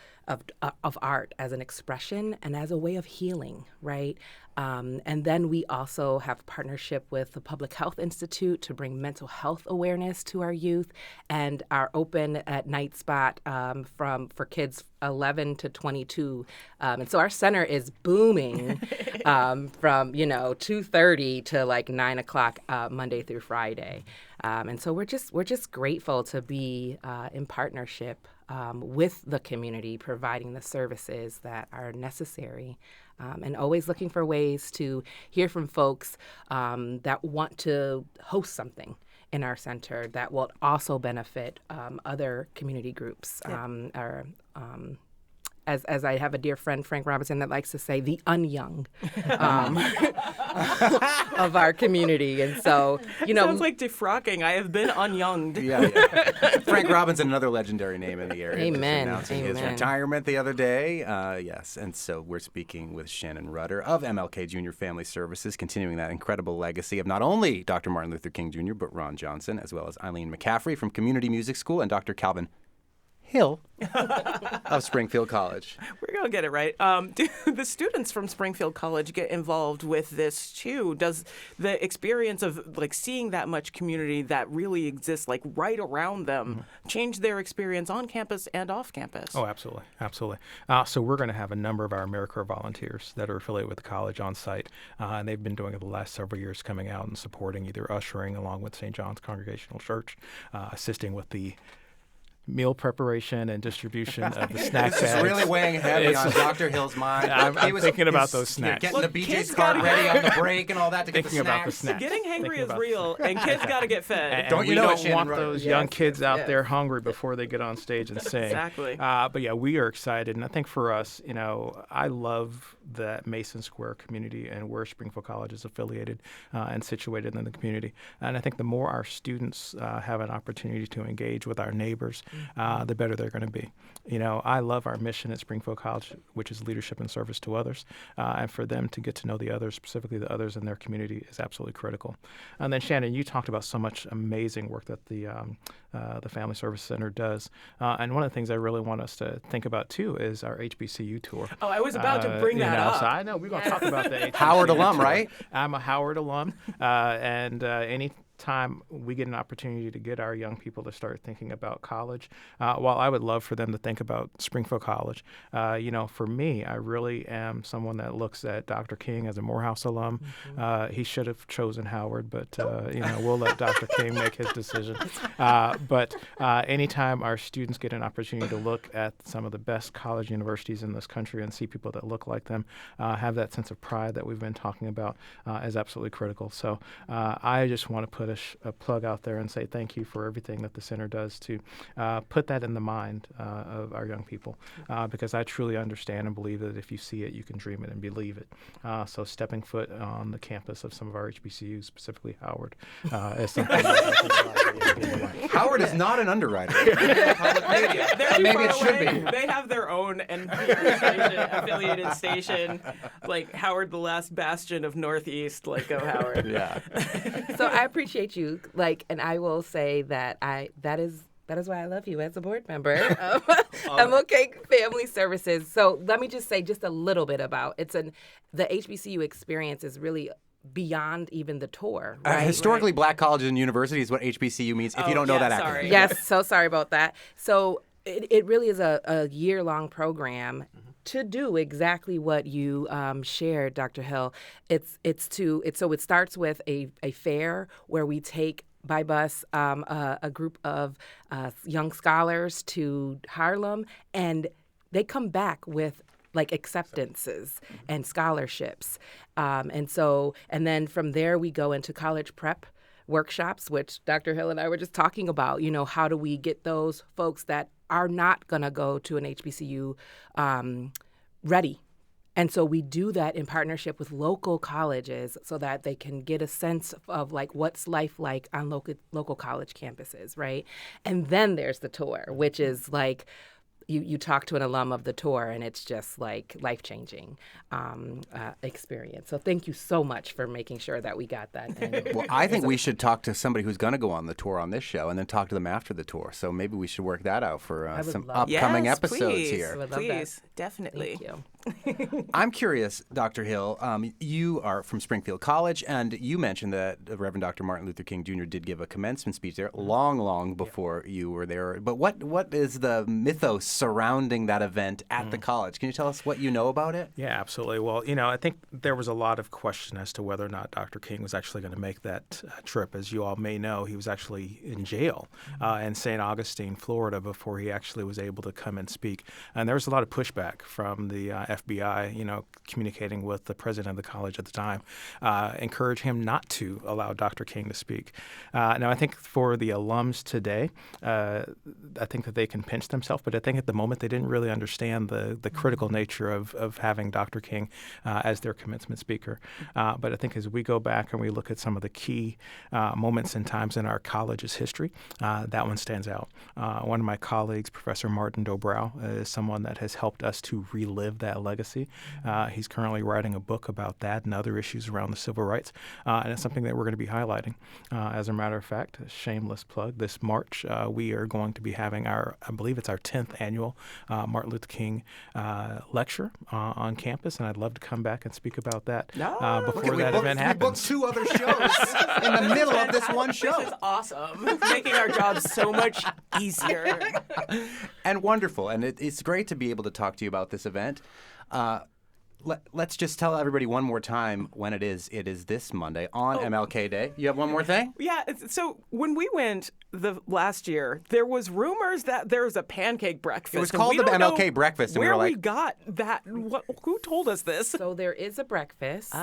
Speaker 5: art as an expression and as a way of healing, right? And then we also have partnership with the Public Health Institute to bring mental health awareness to our youth, and our open at night spot for kids 11 to 22. And so our center is booming from 2:30 to like 9 o'clock Monday through Friday. And so we're just grateful to be in partnership with the community, providing the services that are necessary, and always looking for ways to hear from folks that want to host something in our center that will also benefit other community groups. As I have a dear friend, Frank Robinson, that likes to say, the unyoung of our community. And so,
Speaker 1: Sounds like defrocking. I have been unyounged.
Speaker 2: Yeah. Frank Robinson, another legendary name in the area.
Speaker 5: Amen.
Speaker 2: Just announcing his
Speaker 5: Amen.
Speaker 2: retirement the other day. Yes. And so we're speaking with Shannon Rudder of MLK Junior Family Services, continuing that incredible legacy of not only Dr. Martin Luther King Jr., but Ron Johnson, as well as Eileen McCaffrey from Community Music School and Dr. Calvin Hill of Springfield College.
Speaker 1: We're going to get it right. Do the students from Springfield College get involved with this too? Does the experience of seeing that much community that really exists right around them change their experience on campus and off campus?
Speaker 6: Oh, absolutely. Absolutely. So we're going to have a number of our AmeriCorps volunteers that are affiliated with the college on site. And they've been doing it the last several years, coming out and supporting, either ushering along with St. John's Congregational Church, assisting with the meal preparation and distribution of the snack
Speaker 2: This
Speaker 6: bags.
Speaker 2: is really weighing heavy on Dr. Hill's mind.
Speaker 6: I'm thinking about those
Speaker 2: He's
Speaker 6: snacks.
Speaker 2: Getting
Speaker 1: Look,
Speaker 2: the
Speaker 1: kids
Speaker 2: BJ's cart
Speaker 1: gotta-
Speaker 2: ready on the break and all that to get the
Speaker 6: Thinking about the
Speaker 2: snacks.
Speaker 6: snacks.
Speaker 1: Getting hangry
Speaker 6: Thinking
Speaker 1: is
Speaker 6: about the
Speaker 1: real, and kids got to get fed.
Speaker 6: And
Speaker 2: Don't you
Speaker 6: we
Speaker 2: know it,
Speaker 6: don't
Speaker 2: Shannon
Speaker 6: want
Speaker 2: Rhodes?
Speaker 6: those young kids out there hungry before they get on stage and sing.
Speaker 1: Exactly.
Speaker 6: But yeah, we are excited, and I think for us, I love that Mason Square community and where Springfield College is affiliated and situated in the community. And I think the more our students have an opportunity to engage with our neighbors, the better they're going to be. I love our mission at Springfield College, which is leadership and service to others, and for them to get to know the others, specifically the others in their community, is absolutely critical. And then Shannon, you talked about so much amazing work that the Family Service Center does, and one of the things I really want us to think about too is our HBCU tour.
Speaker 1: Oh, I was about to bring that up.
Speaker 6: So I know we're going to talk about the HBCU
Speaker 2: Howard alum,
Speaker 6: tour.
Speaker 2: right?
Speaker 6: I'm a Howard alum, and any time we get an opportunity to get our young people to start thinking about college, while I would love for them to think about Springfield College, for me, I really am someone that looks at Dr. King as a Morehouse alum. He should have chosen Howard, but we'll let Dr. King make his decision. But anytime our students get an opportunity to look at some of the best college universities in this country and see people that look like them, have that sense of pride that we've been talking about, is absolutely critical. So I just want to put a plug out there and say thank you for everything that the center does to put that in the mind of our young people, because I truly understand and believe that if you see it, you can dream it and believe it. So stepping foot on the campus of some of our HBCUs, specifically Howard, is something
Speaker 2: Howard is not an underwriter. Public media.
Speaker 1: They're too
Speaker 2: Maybe
Speaker 1: far
Speaker 2: it should
Speaker 1: away.
Speaker 2: be.
Speaker 1: They have their own NPR station, affiliated station, like Howard, the last bastion of Northeast. Like, go Howard.
Speaker 2: Yeah.
Speaker 5: So I appreciate you, and I will say that that is why I love you as a board member of MLK Family Services. So let me just say just a little bit about the HBCU experience is really beyond even the tour. Right?
Speaker 2: Historically, black colleges and universities is what HBCU means, if you don't know that
Speaker 1: sorry.
Speaker 2: acronym.
Speaker 5: Yes, so sorry about that. So it really is a year-long program to do exactly what you shared, Dr. Hill. It starts with a fair where we take by bus a group of young scholars to Harlem, and they come back with acceptances and scholarships. And then from there we go into college prep workshops, which Dr. Hill and I were just talking about. How do we get those folks that are not going to go to an HBCU ready? And so we do that in partnership with local colleges so that they can get a sense of what's life like on local college campuses, right? And then there's the tour, which is you talk to an alum of the tour, and it's just life-changing experience. So thank you so much for making sure that we got that in.
Speaker 2: Well, I think we should talk to somebody who's going to go on the tour on this show and then talk to them after the tour. So maybe we should work that out for some upcoming
Speaker 1: Yes,
Speaker 2: episodes
Speaker 1: please.
Speaker 2: here.
Speaker 5: I would love
Speaker 1: Please,
Speaker 5: that.
Speaker 1: definitely.
Speaker 5: Thank you.
Speaker 2: I'm curious, Dr. Hill, you are from Springfield College, and you mentioned that Reverend Dr. Martin Luther King Jr. did give a commencement speech there long before you were there. But what is the mythos surrounding that event at the college? Can you tell us what you know about it?
Speaker 6: Yeah, absolutely. Well, I think there was a lot of question as to whether or not Dr. King was actually going to make that trip. As you all may know, he was actually in jail in St. Augustine, Florida, before he actually was able to come and speak. And there was a lot of pushback from the FBI, communicating with the president of the college at the time, encourage him not to allow Dr. King to speak. Now, I think for the alums today, I think that they can pinch themselves, but I think at the moment they didn't really understand the critical nature of having Dr. King as their commencement speaker. But I think as we go back and we look at some of the key moments and times in our college's history, that one stands out. One of my colleagues, Professor Martin Dobrow, is someone that has helped us to relive that legacy. He's currently writing a book about that and other issues around the civil rights, and it's something that we're going to be highlighting. As a matter of fact, a shameless plug, this March we are going to be having I believe it's our 10th annual Martin Luther King lecture on campus, and I'd love to come back and speak about that before that event happens.
Speaker 2: We booked 2 other shows in the middle of this one show.
Speaker 1: This is awesome. Making our jobs so much easier.
Speaker 2: And wonderful. And it's great to be able to talk to you about this event. let's just tell everybody one more time when it is. It is this Monday on MLK Day. You have one more thing?
Speaker 1: Yeah, so when we went the last year, there was rumors that there was a pancake breakfast.
Speaker 2: It was
Speaker 1: and
Speaker 2: called
Speaker 1: we
Speaker 2: the
Speaker 1: don't
Speaker 2: MLK
Speaker 1: know
Speaker 2: breakfast, and we
Speaker 1: where
Speaker 2: were like,
Speaker 1: we got that. Who told us this?
Speaker 5: So there is a breakfast.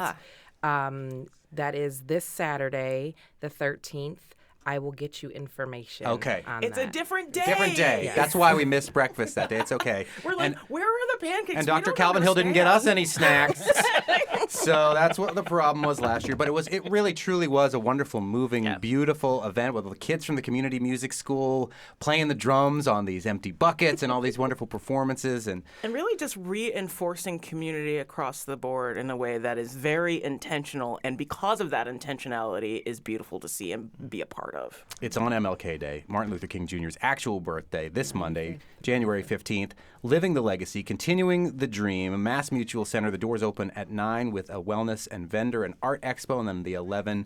Speaker 5: That is this Saturday, the 13th. I will get you information.
Speaker 2: Okay.
Speaker 5: On
Speaker 1: It's
Speaker 5: that.
Speaker 1: a different day.
Speaker 2: different day.
Speaker 5: Yes.
Speaker 2: That's why we missed breakfast that day. It's okay.
Speaker 1: We're like, where are the pancakes?
Speaker 2: And
Speaker 1: We
Speaker 2: Dr.
Speaker 1: don't
Speaker 2: Calvin Hill didn't get us
Speaker 1: understand.
Speaker 2: any snacks. So that's what the problem was last year. But it really truly was a wonderful, moving, beautiful event with the kids from the community music school playing the drums on these empty buckets and all these wonderful performances. And
Speaker 1: really just reinforcing community across the board in a way that is very intentional, and because of that intentionality is beautiful to see and be a part of.
Speaker 2: it's on MLK Day, Martin Luther King Jr.'s actual birthday, this Monday, January 15th. Living the legacy, continuing the dream. Mass Mutual Center, the doors open at 9 with a wellness and vendor and art expo, and then the 11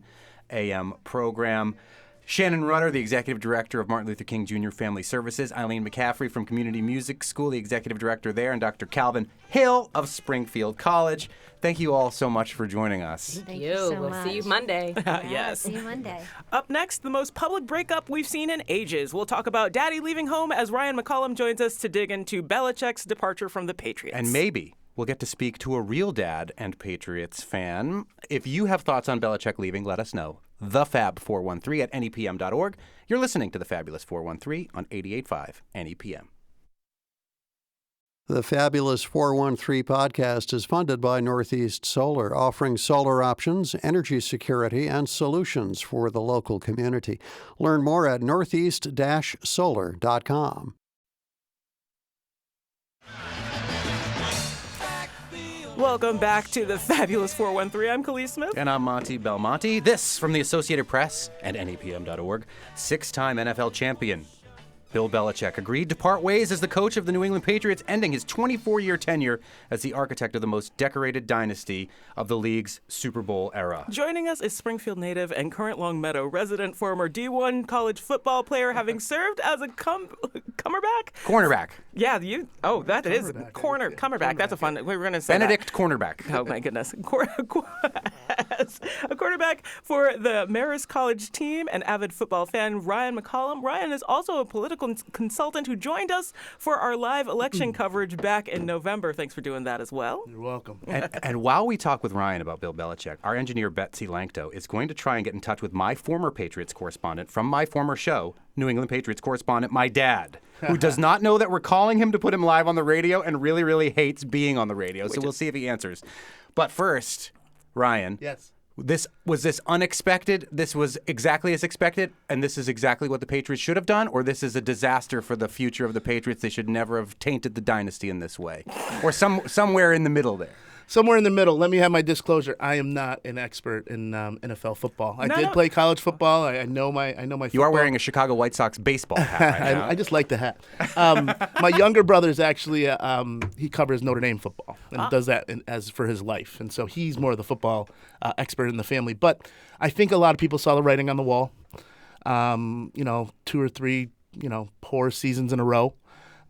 Speaker 2: a.m. program. Shannon Rudder, the Executive Director of Martin Luther King Jr. Family Services, Eileen McCaffrey from Community Music School, the Executive Director there, and Dr. Calvin Hill of Springfield College. Thank you all so much for joining us.
Speaker 4: Thank you so
Speaker 5: We'll
Speaker 4: much.
Speaker 5: see you Monday.
Speaker 1: Yes.
Speaker 4: See you Monday.
Speaker 1: Up next, the most public breakup we've seen in ages. We'll talk about Daddy leaving home as Ryan McCollum joins us to dig into Belichick's departure from the Patriots.
Speaker 2: And maybe we'll get to speak to a real dad and Patriots fan. If you have thoughts on Belichick leaving, let us know. TheFab413 at nepm.org. You're listening to The Fabulous 413 on 88.5 NEPM.
Speaker 8: The Fabulous 413 podcast is funded by Northeast Solar, offering solar options, energy security, and solutions for the local community. Learn more at northeast-solar.com.
Speaker 1: Welcome back to the Fabulous 413. I'm Khalees Smith.
Speaker 2: And I'm Monty Belmonte. This from the Associated Press and NEPM.org. Six-time NFL champion Bill Belichick agreed to part ways as the coach of the New England Patriots, ending his 24-year tenure as the architect of the most decorated dynasty of the league's Super Bowl era.
Speaker 1: Joining us is Springfield native and current Longmeadow resident, former D1 college football player, having served as a
Speaker 2: Cornerback.
Speaker 1: Yeah, that is Cumberback. That's a fun. We were going to say
Speaker 2: Benedict Cornerback.
Speaker 1: Oh my goodness! As a quarterback for the Marist College team, and avid football fan Ryan McCollum. Ryan is also a political consultant who joined us for our live election coverage back in November. Thanks for doing that as well.
Speaker 9: You're welcome.
Speaker 2: And while we talk with Ryan about Bill Belichick, our engineer Betsy Lankto is going to try and get in touch with my former Patriots correspondent from my former show, New England Patriots correspondent, my dad, who does not know that we're calling him to put him live on the radio and really, really hates being on the radio. So we'll see if he answers. But first, Ryan.
Speaker 9: Yes.
Speaker 2: Was this unexpected? This was exactly as expected, and this is exactly what the Patriots should have done, or this is a disaster for the future of the Patriots? They should never have tainted the dynasty in this way, or somewhere in the middle there.
Speaker 9: Somewhere in the middle. Let me have my disclosure. I am not an expert in NFL football. I did play college football. I know my football.
Speaker 2: You are wearing a Chicago White Sox baseball hat right now.
Speaker 9: I just like the hat. My younger brother is actually he covers Notre Dame football and does that as for his life, and so he's more of the football expert in the family. But I think a lot of people saw the writing on the wall. 2 or 3 poor seasons in a row,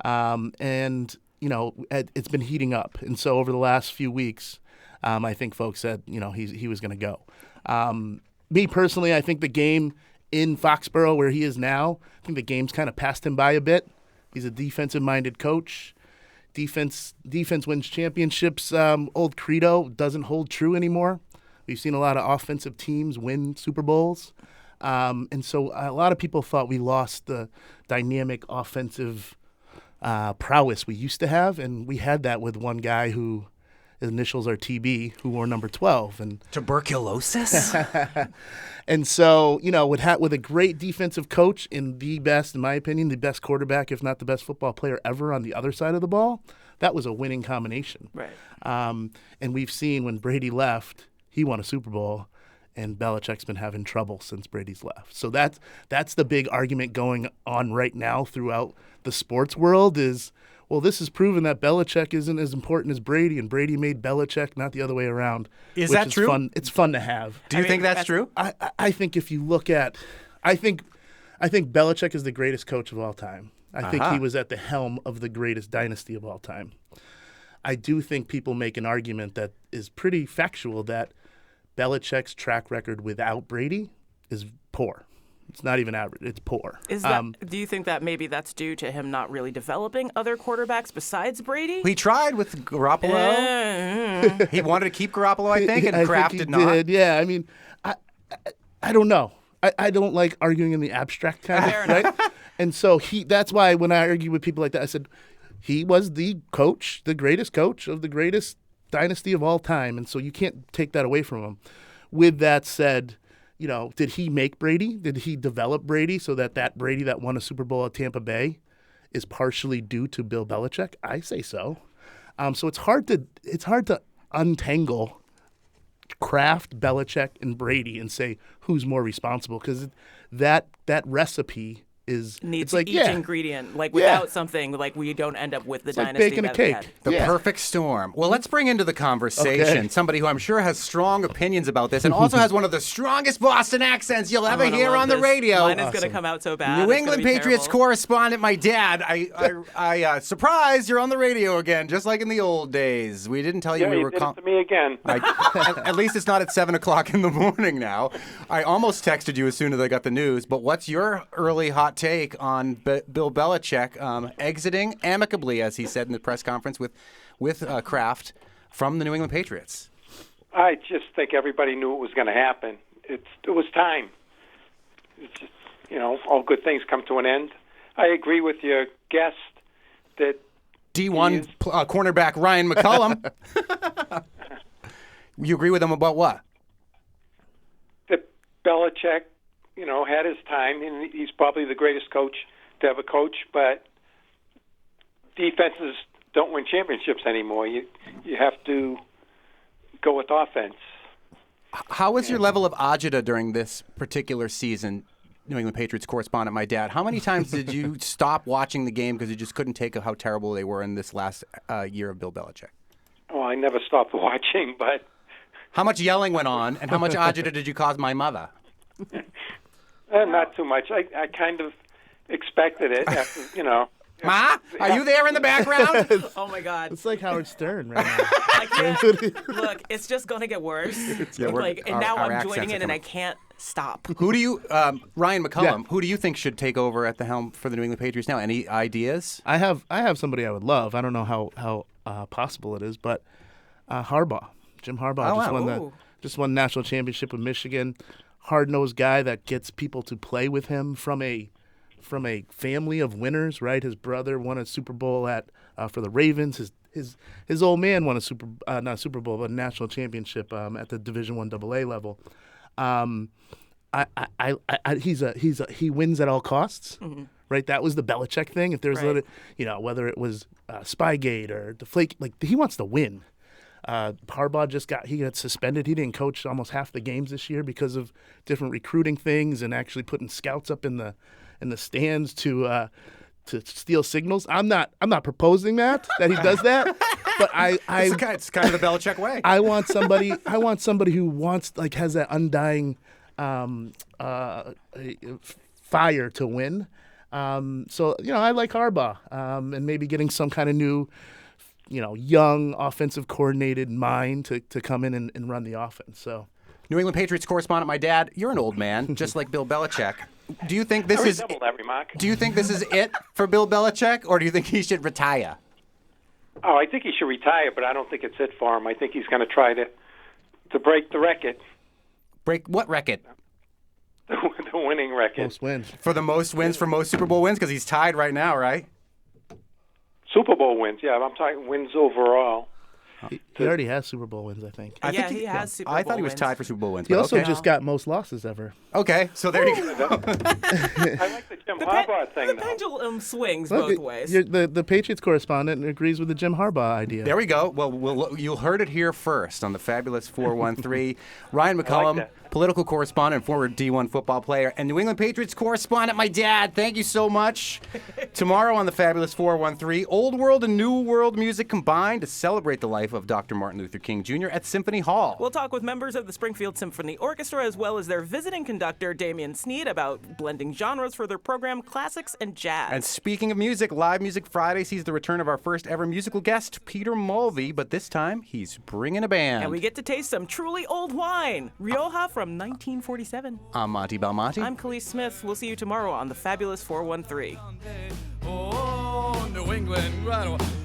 Speaker 9: and it's been heating up. And so over the last few weeks, I think folks said, he was going to go. Me personally, I think the game in Foxborough where he is now, I think the game's kind of passed him by a bit. He's a defensive-minded coach. Defense wins championships. Old credo doesn't hold true anymore. We've seen a lot of offensive teams win Super Bowls. And so a lot of people thought we lost the dynamic offensive prowess we used to have, and we had that with one guy who his initials are TB, who wore number 12. And
Speaker 2: tuberculosis?
Speaker 9: And so, with a great defensive coach and in my opinion, the best quarterback, if not the best football player ever on the other side of the ball, that was a winning combination.
Speaker 1: Right.
Speaker 9: And we've seen when Brady left, he won a Super Bowl, and Belichick's been having trouble since Brady's left. So that's the big argument going on right now throughout the sports world is, well, this has proven that Belichick isn't as important as Brady, and Brady made Belichick, not the other way around.
Speaker 2: Is that true?
Speaker 9: Fun. It's fun to have.
Speaker 2: Do you think that's true?
Speaker 9: I think if you look at, I think Belichick is the greatest coach of all time. I think he was at the helm of the greatest dynasty of all time. I do think people make an argument that is pretty factual that Belichick's track record without Brady is poor. It's not even average. It's poor.
Speaker 1: Is that? Do you think that maybe that's due to him not really developing other quarterbacks besides Brady?
Speaker 2: He tried with Garoppolo. He wanted to keep Garoppolo, I think, and
Speaker 9: I
Speaker 2: Kraft
Speaker 9: think he
Speaker 2: did not.
Speaker 9: did. Yeah, I mean, I don't know. I don't like arguing in the abstract kind of, right? And so that's why when I argue with people like that, I said he was the coach, the greatest coach of the greatest dynasty of all time. And so you can't take that away from him. With that said, did he make Brady? Did he develop Brady so that Brady that won a Super Bowl at Tampa Bay is partially due to Bill Belichick? I say so. So it's hard to untangle Kraft, Belichick, and Brady and say who's more responsible, because that recipe
Speaker 1: needs
Speaker 9: like
Speaker 1: each ingredient. Like without something, like we don't end up with the dynasty
Speaker 9: baking a
Speaker 1: that
Speaker 9: cake.
Speaker 1: we had.
Speaker 2: The perfect storm. Well, let's bring into the conversation somebody who I'm sure has strong opinions about this and also has one of the strongest Boston accents you'll ever hear on the radio.
Speaker 1: Mine is going to come out so bad.
Speaker 2: New England Patriots correspondent, my dad. I surprised you're on the radio again, just like in the old days. We didn't tell you we were.
Speaker 10: Did it to me again.
Speaker 2: At least it's not at 7 o'clock in the morning now. I almost texted you as soon as I got the news. But what's your early hot take on Bill Belichick exiting amicably, as he said in the press conference with Kraft, from the New England Patriots?
Speaker 10: I just think everybody knew it was going to happen. It was time. It's just, all good things come to an end. I agree with your guest that
Speaker 2: D1 cornerback Ryan McCullum. You agree with him about what?
Speaker 10: That Belichick, had his time, and he's probably the greatest coach to ever coach, but defenses don't win championships anymore. You have to go with offense.
Speaker 2: How was your level of agita during this particular season, New England Patriots correspondent, my dad? How many times did you stop watching the game because you just couldn't take how terrible they were in this last year of Bill Belichick?
Speaker 10: Well, I never stopped watching, but...
Speaker 2: How much yelling went on, and how much agita did you cause my mother?
Speaker 10: Not too much. I kind of expected it after,
Speaker 2: Ma, are you there in the background?
Speaker 1: Oh my God!
Speaker 9: It's like Howard Stern right now.
Speaker 1: I can't. Look, it's just gonna get worse.
Speaker 2: Yeah,
Speaker 1: now
Speaker 2: our
Speaker 1: I'm joining
Speaker 2: accents
Speaker 1: in, and I can't stop.
Speaker 2: Who do you, Ryan McCullum? Who do you think should take over at the helm for the New England Patriots now? Any ideas?
Speaker 9: I have somebody I would love. I don't know how possible it is, but Harbaugh, Jim Harbaugh just won the national championship with Michigan. Hard-nosed guy that gets people to play with him from a family of winners, right? His brother won a Super Bowl for the Ravens. His old man won not a Super Bowl, but a national championship at the Division I AA level. He wins at all costs, right? That was the Belichick thing. If there's whether it was Spygate or Deflate, like he wants to win. Harbaugh got suspended. He didn't coach almost half the games this year because of different recruiting things and actually putting scouts up in the stands to steal signals. I'm not proposing that he does that, but
Speaker 2: it's kind of the Belichick way.
Speaker 9: I want somebody who wants has that undying fire to win. So I like Harbaugh and maybe getting some kind of new young offensive coordinated mind to come in and run the offense. So,
Speaker 2: New England Patriots correspondent, my dad, you're an old man, just like Bill Belichick. Do you think this is?
Speaker 10: Double that remark.
Speaker 2: Do you think this is it for Bill Belichick, or do you think he should retire?
Speaker 10: Oh, I think he should retire, but I don't think it's it for him. I think he's going to try to break the record.
Speaker 2: Break what record?
Speaker 10: The winning record.
Speaker 9: Most wins.
Speaker 2: For the most wins for most Super Bowl wins, because he's tied right now, right?
Speaker 10: Super Bowl wins, yeah. I'm talking wins overall.
Speaker 9: He already has Super Bowl wins, I think.
Speaker 1: He has Super Bowl
Speaker 2: I thought he was
Speaker 1: wins.
Speaker 2: tied for Super Bowl wins.
Speaker 9: He also
Speaker 2: okay.
Speaker 9: just got most losses ever.
Speaker 2: Okay, so there you go.
Speaker 10: I like the Jim Harbaugh thing,
Speaker 1: The
Speaker 10: though.
Speaker 1: pendulum swings both ways.
Speaker 9: The Patriots correspondent agrees with the Jim Harbaugh idea.
Speaker 2: There we go. Well, you heard it here first on the Fabulous 413. Ryan McCullum, political correspondent, former D1 football player, and New England Patriots correspondent, my dad. Thank you so much. Tomorrow on the Fabulous 413, old world and new world music combined to celebrate the life life of Dr. Martin Luther King Jr. at Symphony Hall.
Speaker 1: We'll talk with members of the Springfield Symphony Orchestra as well as their visiting conductor, Damian Sneed, about blending genres for their program, classics and jazz.
Speaker 2: And speaking of music, Live Music Friday sees the return of our first ever musical guest, Peter Mulvey, but this time he's bringing a band.
Speaker 1: And we get to taste some truly old wine, Rioja from 1947.
Speaker 2: I'm Monty Belmonte.
Speaker 1: I'm Khalees Smith. We'll see you tomorrow on the Fabulous 413.
Speaker 11: Oh, New England, right away.